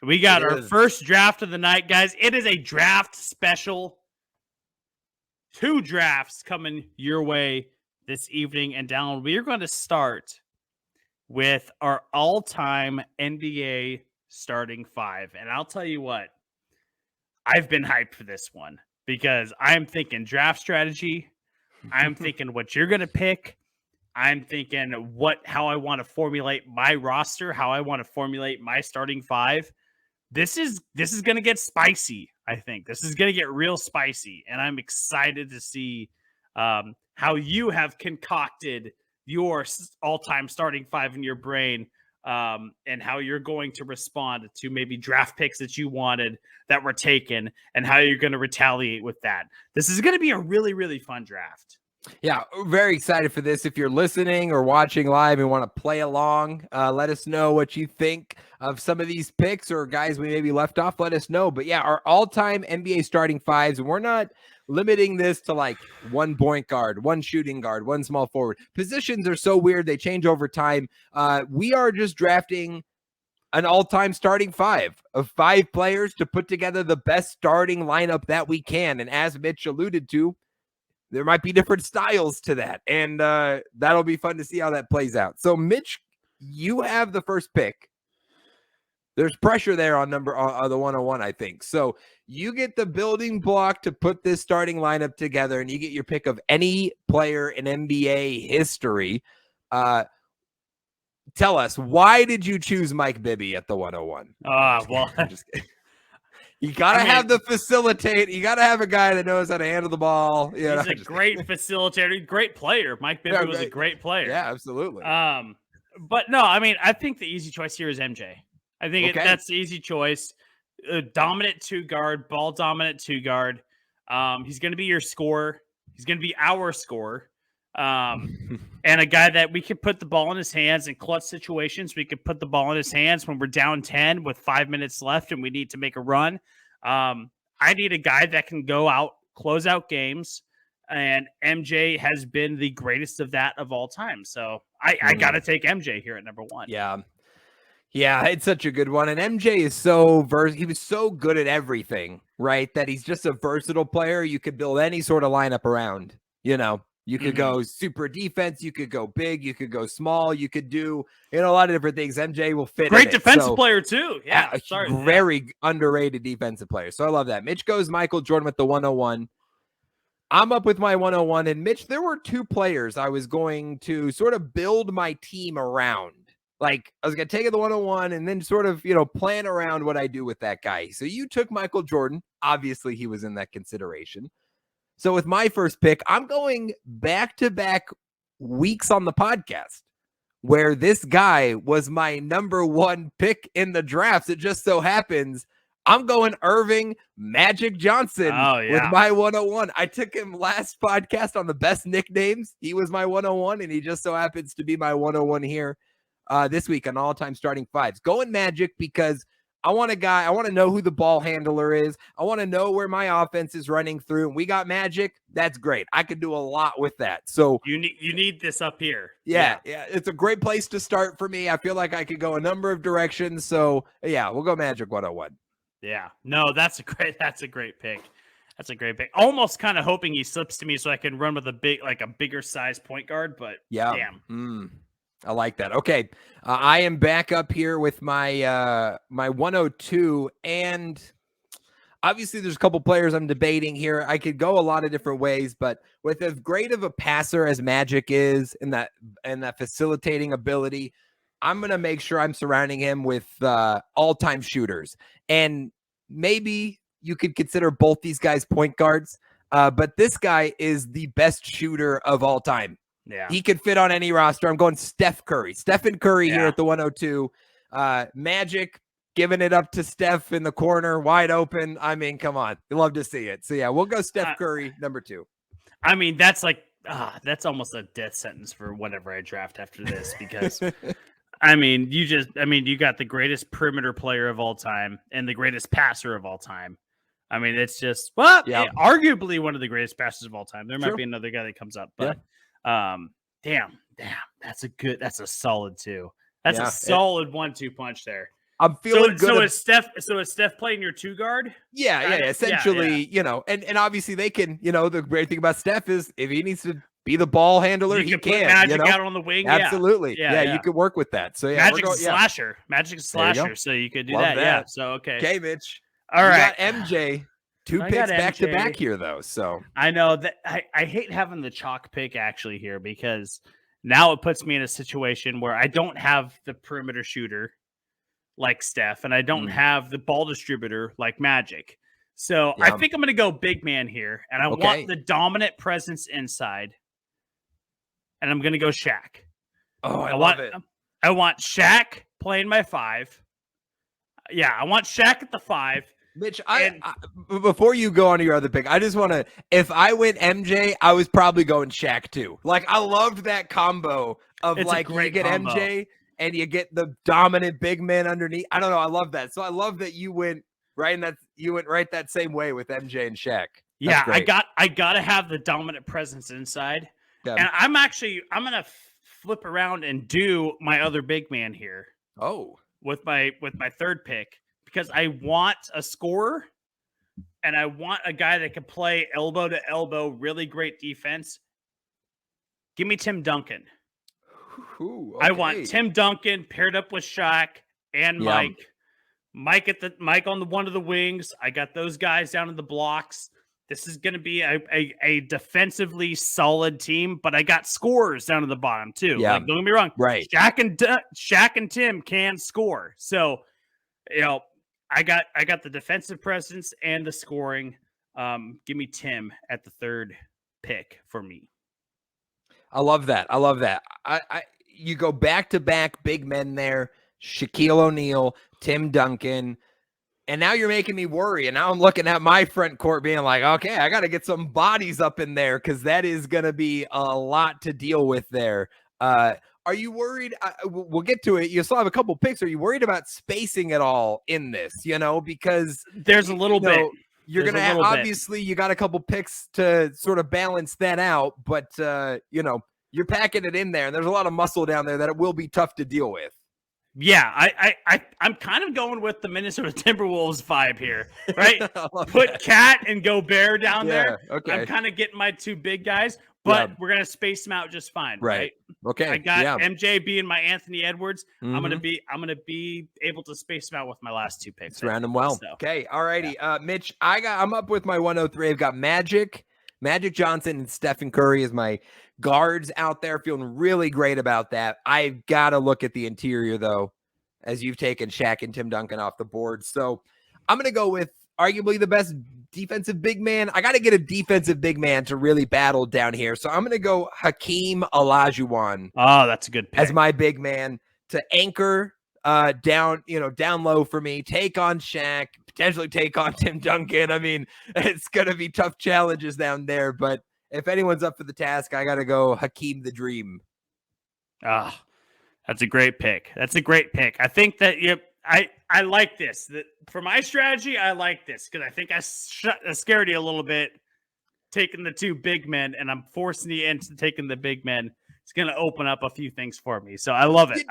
We got our first draft of the night, guys. It is a draft special. 2 drafts coming your way this evening. And Dallen, we are going to start with our all-time NBA starting 5. And I'll tell you what, I've been hyped for this one because I'm thinking draft strategy. I'm thinking what you're going to pick. I'm thinking how I want to formulate my roster, how I want to formulate my starting 5. This is going to get spicy, I think. This is going to get real spicy, and I'm excited to see how you have concocted your all-time starting 5 in your brain, and how you're going to respond to maybe draft picks that you wanted that were taken, and how you're going to retaliate with that. This is going to be a really, really fun draft. Yeah, very excited for this. If you're listening or watching live and want to play along, let us know what you think of some of these picks or guys we maybe left off. Let us know. But yeah, our all-time NBA starting 5s, and we're not limiting this to like 1 point guard, 1 shooting guard, 1 small forward. Positions are so weird. They change over time. We are just drafting an all-time starting 5 of 5 players to put together the best starting lineup that we can. And as Mitch alluded to, there might be different styles to that, and that'll be fun to see how that plays out. So, Mitch, you have the first pick. There's pressure there on the 101, I think. So you get the building block to put this starting lineup together, and you get your pick of any player in NBA history. Tell us, why did you choose Mike Bibby at the 101? Well, I'm just kidding. You got to have the facilitate. You got to have a guy that knows how to handle the ball. He's a great facilitator, great player. Mike Bibby was a great player. Yeah, absolutely. But no, I mean, I think the easy choice here is MJ. I think that's the easy choice. Dominant 2 guard, ball dominant 2 guard. He's going to be your scorer. He's going to be our scorer. And a guy that we could put the ball in his hands in clutch situations. We could put the ball in his hands when we're down 10 with 5 minutes left and we need to make a run. I need a guy that can go out, close out games, and MJ has been the greatest of that of all time. So I got to take MJ here at number 1. Yeah, it's such a good one. And MJ is he was so good at everything, right? That he's just a versatile player. You could build any sort of lineup around, You could go super defense. You could go big. You could go small. You could do, a lot of different things. MJ will fit. Great defensive player too. Yeah. Very underrated defensive player. So I love that. Mitch goes Michael Jordan with the 101. I'm up with my 101. And Mitch, there were 2 players I was going to sort of build my team around. Like I was going to take the 101 and then sort of, plan around what I do with that guy. So you took Michael Jordan. Obviously he was in that consideration. So with my first pick, I'm going back-to-back weeks on the podcast where this guy was my number 1 pick in the drafts. It just so happens I'm going Irving Magic Johnson with my 101. I took him last podcast on the best nicknames. He was my 101, and he just so happens to be my 101 here this week on all-time starting 5s. Going Magic because I want to know who the ball handler is. I want to know where my offense is running through. And we got Magic. That's great. I could do a lot with that. So you need this up here. Yeah. It's a great place to start for me. I feel like I could go a number of directions. So yeah, we'll go Magic 101. Yeah. No, that's a great pick. That's a great pick. Almost kind of hoping he slips to me so I can run with a bigger size point guard, but damn. I like that. Okay. I am back up here with my 102, and obviously there's a couple players I'm debating here. I could go a lot of different ways, but with as great of a passer as Magic is and that facilitating ability, I'm going to make sure I'm surrounding him with all-time shooters. And maybe you could consider both these guys point guards, but this guy is the best shooter of all time. Yeah, he could fit on any roster. I'm going Stephen Curry here at the 102. Magic giving it up to Steph in the corner, wide open. I mean, come on, you love to see it. So yeah, we'll go Steph Curry number 2. I mean, that's that's almost a death sentence for whatever I draft after this because. You got the greatest perimeter player of all time and the greatest passer of all time. I mean, it's just arguably one of the greatest passers of all time. There might be another guy that comes up, but damn, that's a solid 2. That's a solid 1-2 punch there. I'm feeling good. So is Steph playing your 2 guard? Yeah, essentially, and obviously they can, the great thing about Steph is if he needs to be the ball handler, You he could can, put Magic out on the wing. Absolutely. Yeah. You could work with that. So Magic's a slasher. Magic's a slasher. So you could do that. Yeah. So Okay, Mitch. All right. Got MJ. 2 picks back to back here, though. So I know that I hate having the chalk pick actually here because now it puts me in a situation where I don't have the perimeter shooter like Steph, and I don't have the ball distributor like Magic. So I think I'm going to go big man here, and I want the dominant presence inside, and I'm going to go Shaq. Oh, I love it. I want Shaq playing my 5. Yeah, I want Shaq at the 5. Mitch, I before you go on to your other pick, I just want to, if I went MJ, I was probably going Shaq too. Like, I loved that combo of you get combo. MJ and you get the dominant big man underneath. I don't know. I love that. So I love that you went right that same way with MJ and Shaq. Yeah, I got to have the dominant presence inside. Yeah. And I'm going to flip around and do my other big man here. Oh. With my 3rd pick. Because I want a scorer and I want a guy that can play elbow to elbow, really great defense. Give me Tim Duncan. Ooh, I want Tim Duncan paired up with Shaq and Mike. Mike on one of the wings. I got those guys down in the blocks. This is going to be a defensively solid team, but I got scorers down at the bottom too. Yeah. Like, don't get me wrong. Right. Shaq and Tim can score. So, I got the defensive presence and the scoring. Give me Tim at the 3rd pick for me. I love that. You go back to back big men there. Shaquille O'Neal, Tim Duncan, and now you're making me worry. And now I'm looking at my front court being like, okay, I got to get some bodies up in there because that is going to be a lot to deal with there. Are you worried? We'll get to it. You still have a couple picks. Are you worried about spacing at all in this? Because there's a little bit. You're going to have, obviously, you got a couple picks to sort of balance that out. But, you're packing it in there. And there's a lot of muscle down there that it will be tough to deal with. Yeah, I'm kind of going with the Minnesota Timberwolves vibe here, right? Put Cat and Gobert down there. Okay. I'm kind of getting my 2 big guys. But we're gonna space them out just fine, right? Okay. I got MJ being my Anthony Edwards. I'm gonna be able to space them out with my last 2 picks. Surround them well. So. Okay, all righty. Mitch, I'm up with my 103. I've got Magic Johnson, and Stephen Curry as my guards out there. Feeling really great about that. I've got to look at the interior though, as you've taken Shaq and Tim Duncan off the board. So I'm gonna go with arguably the best defensive big man. I got to get a defensive big man to really battle down here. So I'm going to go Hakeem Olajuwon. Oh, that's a good pick. As my big man to anchor down low for me, take on Shaq, potentially take on Tim Duncan. I mean, it's going to be tough challenges down there, but if anyone's up for the task, I got to go Hakeem the Dream. Ah, that's a great pick. I think that I like this. For my strategy, I like this because I think I scared you a little bit taking the 2 big men, and I'm forcing you into taking the big men. It's going to open up a few things for me. So I love it.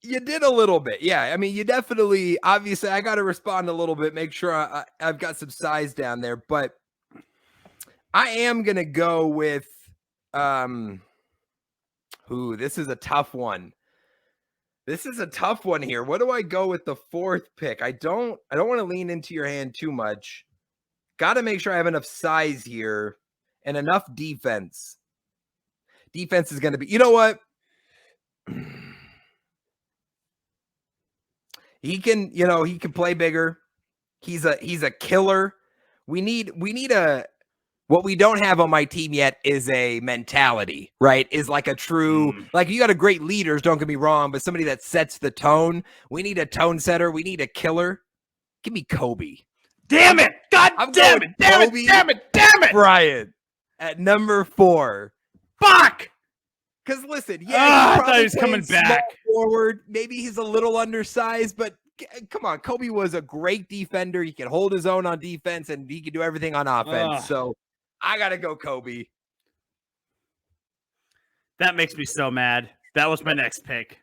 You did a little bit. Yeah. I mean, you definitely, obviously, I got to respond a little bit, make sure I've got some size down there. But I am going to go with, this is a tough one. This is a tough one here. What do I go with the 4th pick? I don't want to lean into your hand too much. Got to make sure I have enough size here and enough defense. Defense is going to be, you know what? He can play bigger. He's a killer. We need what we don't have on my team yet is a mentality, right? Is like a true, like you got a great leaders, don't get me wrong, but somebody that sets the tone. We need a tone setter. We need a killer. Give me Kobe. Damn it. God damn it. Bryant at number 4. Fuck. Because listen, I thought he was coming back forward. Maybe he's a little undersized, but come on. Kobe was a great defender. He could hold his own on defense and he could do everything on offense. So I got to go Kobe. That makes me so mad. That was my next pick.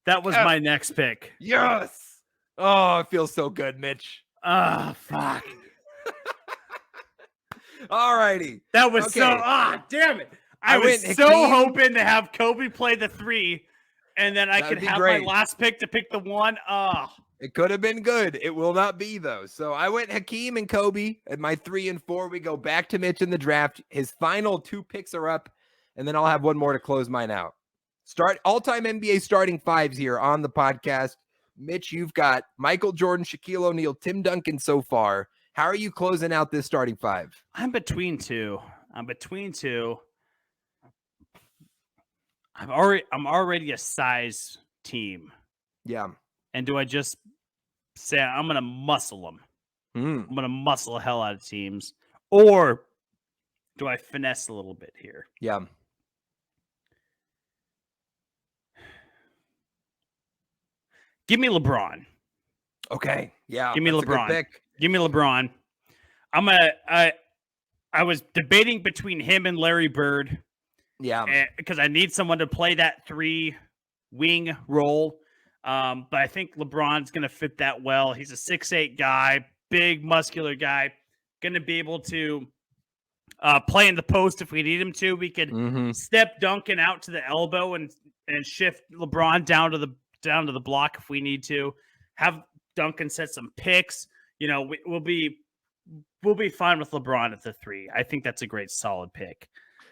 My next pick. Yes. Oh, it feels so good, Mitch. Oh, fuck. All righty. That was Okay. damn it. I I was went so Hakeem. hoping to have Kobe play the 3, and then I That could would be have great. my last pick to pick the 1. Oh. It could have been good. It will not be, though. So I went Hakeem and Kobe at my 3 and 4. We go back to Mitch in the draft. His final 2 picks are up, and then I'll have one more to close mine out. Start all-time NBA starting 5s here on the podcast. Mitch, you've got Michael Jordan, Shaquille O'Neal, Tim Duncan so far. How are you closing out this starting 5? I'm between two. I'm already a size team. Yeah. And do I just say I'm going to muscle them? I'm going to muscle the hell out of teams. Or do I finesse a little bit here? Yeah. Give me LeBron. Okay. Yeah. Give me that's LeBron. A good pick. Give me LeBron. I was debating between him and Larry Bird. Yeah. Because I need someone to play that 3 wing role. But I think LeBron's going to fit that well. He's a 6'8" guy, big, muscular guy. Going to be able to play in the post if we need him to. We could step Duncan out to the elbow and shift LeBron down to the block if we need to. Have Duncan set some picks. You know, we'll be fine with LeBron at the 3. I think that's a great, solid pick.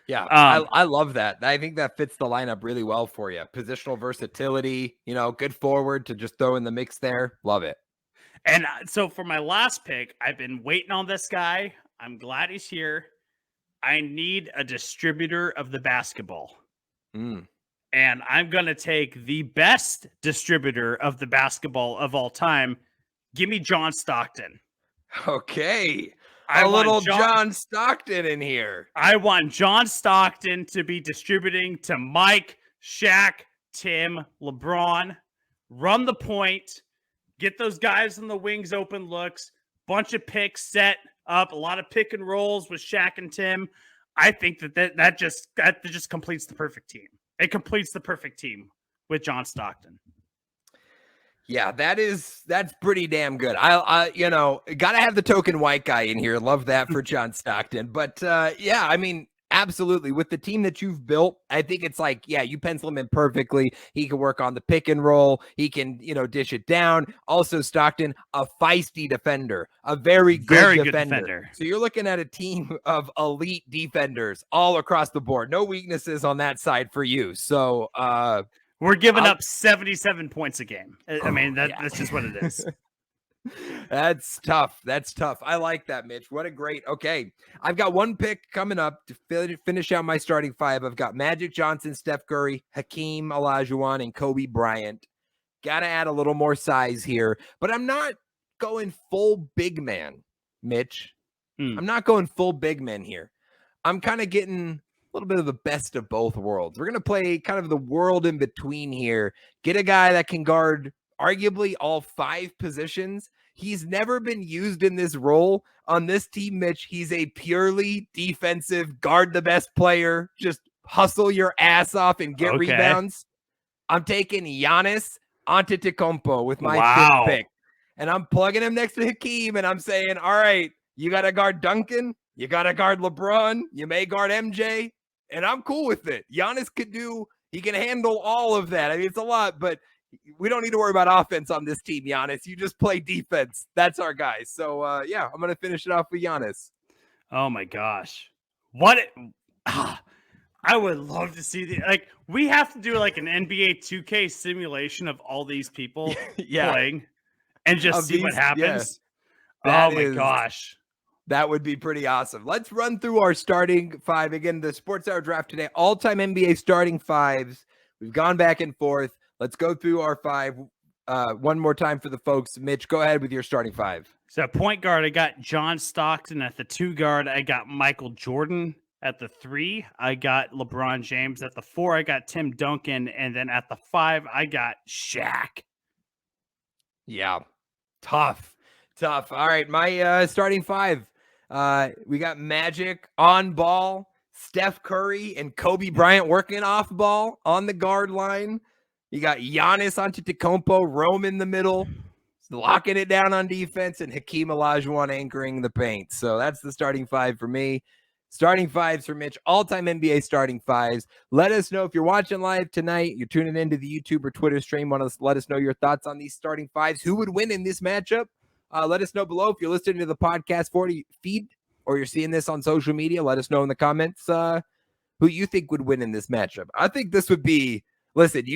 Yeah, I love that. I think that fits the lineup really well for you. Positional versatility, good forward to just throw in the mix there. Love it. And so for my last pick, I've been waiting on this guy. I'm glad he's here. I need a distributor of the basketball. And I'm going to take the best distributor of the basketball of all time. Give me John Stockton. Okay. A little John Stockton in here. I want John Stockton to be distributing to Mike, Shaq, Tim, LeBron. Run the point. Get those guys in the wings open looks. Bunch of picks set up. A lot of pick and rolls with Shaq and Tim. I think that just completes the perfect team. It completes the perfect team with John Stockton. Yeah, that's pretty damn good. I gotta have the token white guy in here. Love that for John Stockton. But yeah, I mean, absolutely. With the team that you've built, I think it's like, yeah, you pencil him in perfectly. He can work on the pick and roll. He can, dish it down. Also, Stockton, a feisty defender, a very good defender. So you're looking at a team of elite defenders all across the board. No weaknesses on that side for you. So we're giving up 77 points a game. I mean, that's just what it is. That's tough. I like that, Mitch. What a great. Okay. I've got one pick coming up to finish out my starting 5. I've got Magic Johnson, Steph Curry, Hakeem Olajuwon, and Kobe Bryant. Got to add a little more size here, but I'm not going full big man, Mitch. I'm not going full big man here. I'm kind of getting a little bit of the best of both worlds. We're going to play kind of the world in between here. Get a guy that can guard arguably all 5 positions. He's never been used in this role on this team, Mitch. He's a purely defensive, guard the best player, just hustle your ass off and get rebounds. I'm taking Giannis Antetokounmpo with my 5th pick. And I'm plugging him next to Hakeem, and I'm saying, all right, you got to guard Duncan. You got to guard LeBron. You may guard MJ. And I'm cool with it. Giannis he can handle all of that. I mean, it's a lot, but we don't need to worry about offense on this team, Giannis. You just play defense. That's our guy. So, yeah, I'm going to finish it off with Giannis. Oh, my gosh. I would love to see we have to do like an NBA 2K simulation of all these people playing and just see what happens. Yeah. Oh, my gosh. That would be pretty awesome. Let's run through our starting 5. Again, the Sports Hour draft today, all-time NBA starting 5s. We've gone back and forth. Let's go through our 5 one more time for the folks. Mitch, go ahead with your starting 5. So point guard, I got John Stockton. At the 2 guard, I got Michael Jordan. At the 3, I got LeBron James. At the 4, I got Tim Duncan. And then at the 5, I got Shaq. Yeah, tough. All right, my starting 5. We got Magic on ball, Steph Curry and Kobe Bryant working off ball on the guard line. You got Giannis Antetokounmpo, Rome in the middle. locking it down on defense, and Hakeem Olajuwon anchoring the paint. So that's the starting five for me. Starting fives for Mitch, all-time NBA starting fives. Let us know if you're watching live tonight, you're tuning into the YouTube or Twitter stream, want to let us know your thoughts on these starting fives. Who would win in this matchup? Let us know below. If you're listening to the podcast 40 feed or you're seeing this on social media, let us know in the comments who you think would win in this matchup. I think this would be, listen,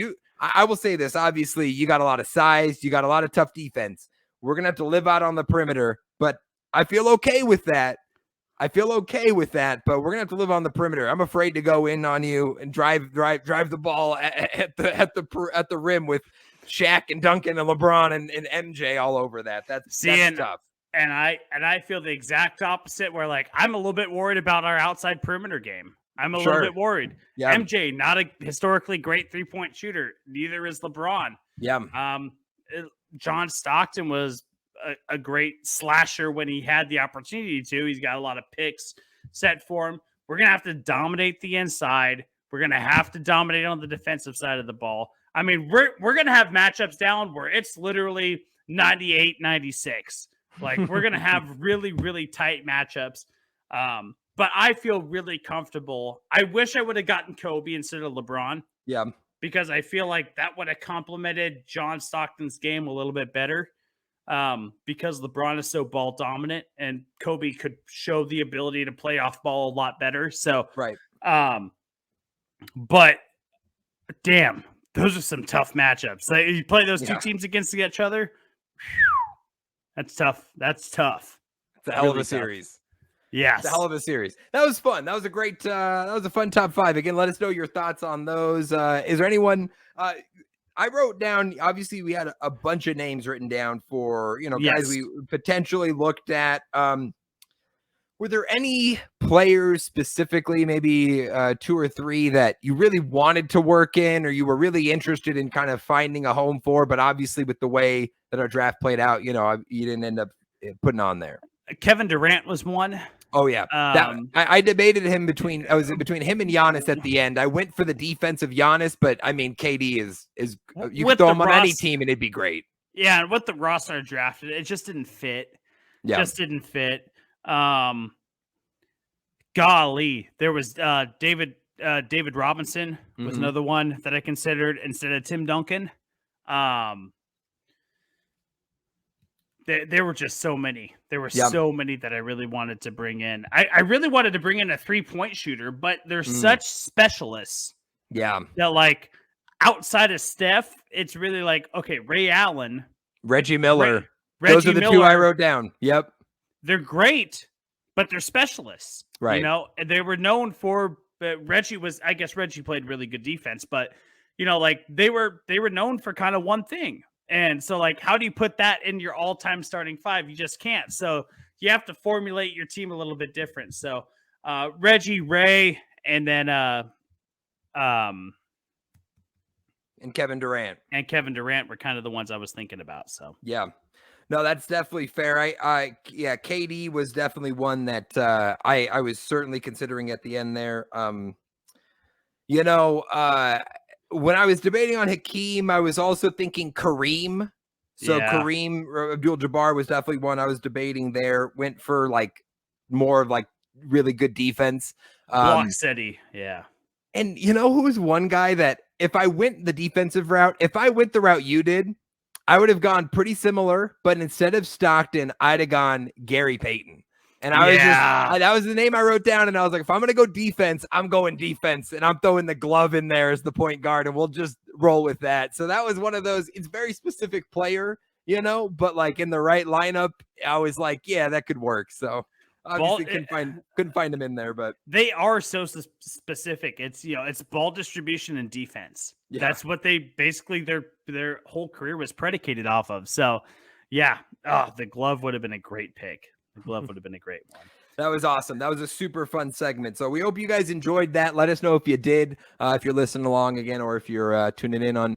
I will say this. Obviously, you got a lot of size. You got a lot of tough defense. We're going to have to live out on the perimeter, but I feel okay with that. But we're going to have to live on the perimeter. I'm afraid to go in on you and drive the ball at the rim with Shaq and Duncan and LeBron and MJ all over that. That's tough. And I feel the exact opposite, where like I'm a little bit worried about our outside perimeter game. I'm a little bit worried. Yeah. MJ, not a historically great 3-point shooter. Neither is LeBron. Yeah. John Stockton was a great slasher when he had the opportunity to. He's got a lot of picks set for him. We're going to have to dominate the inside. We're going to have to dominate on the defensive side of the ball. I mean, we're going to have matchups down where it's literally 98-96. Like, we're going to have really, really tight matchups. But I feel really comfortable. I wish I would have gotten Kobe instead of LeBron. Yeah. Because I feel like that would have complemented John Stockton's game a little bit better. Because LeBron is so ball dominant and Kobe could show the ability to play off ball a lot better. So, right. But damn, those are some tough matchups. Like, you play those two teams against each other. That's tough. It's a hell of a series. Yes. It's a hell of a series. That was fun. That was a great, that was a fun top five. Again, let us know your thoughts on those. Is there anyone, I wrote down, obviously we had a bunch of names written down for, guys we potentially looked at. Were there any players specifically, maybe 2 or 3 that you really wanted to work in, or you were really interested in kind of finding a home for, but obviously with the way that our draft played out, you didn't end up putting on there? Kevin Durant was one. Oh yeah, I debated him between him and Giannis at the end. I went for the defensive Giannis, but I mean KD is you could throw him on any team and it'd be great. Yeah, and with the roster drafted, it just didn't fit. Golly, there was David Robinson was another one that I considered instead of Tim Duncan. There were just so many. There were so many that I really wanted to bring in. I really wanted to bring in a 3-point shooter, but they're such specialists. Yeah. That like outside of Steph, it's really like, okay, Ray Allen, Reggie Miller. Those are the 2 I wrote down. Yep. They're great, but they're specialists. Right. They were known for Reggie played really good defense, but like they were known for kind of one thing. And so, like, how do you put that in your all-time starting 5? You just can't. So you have to formulate your team a little bit different. So Reggie, Ray, and then and Kevin Durant. Were kind of the ones I was thinking about. So yeah, no, that's definitely fair. KD was definitely one that I was certainly considering at the end there. When I was debating on Hakeem, I was also thinking Kareem. So Kareem Abdul-Jabbar was definitely one I was debating there. Went for like more of like really good defense. Block City. Yeah. And who was one guy that if I went the defensive route, if I went the route you did, I would have gone pretty similar, but instead of Stockton, I'd have gone Gary Payton. And that was the name I wrote down. And I was like, if I'm going to go defense, I'm going defense. And I'm throwing the glove in there as the point guard, and we'll just roll with that. So that was one of those, it's very specific player, but like in the right lineup, I was like, yeah, that could work. So obviously couldn't find him in there, but they are so specific. It's, it's ball distribution and defense. Yeah. That's what they basically, their whole career was predicated off of. So yeah. The glove would have been a great pick. The glove would have been a great one. That was awesome. That was a super fun segment. So we hope you guys enjoyed that. Let us know if you did, if you're listening along again, or if you're tuning in on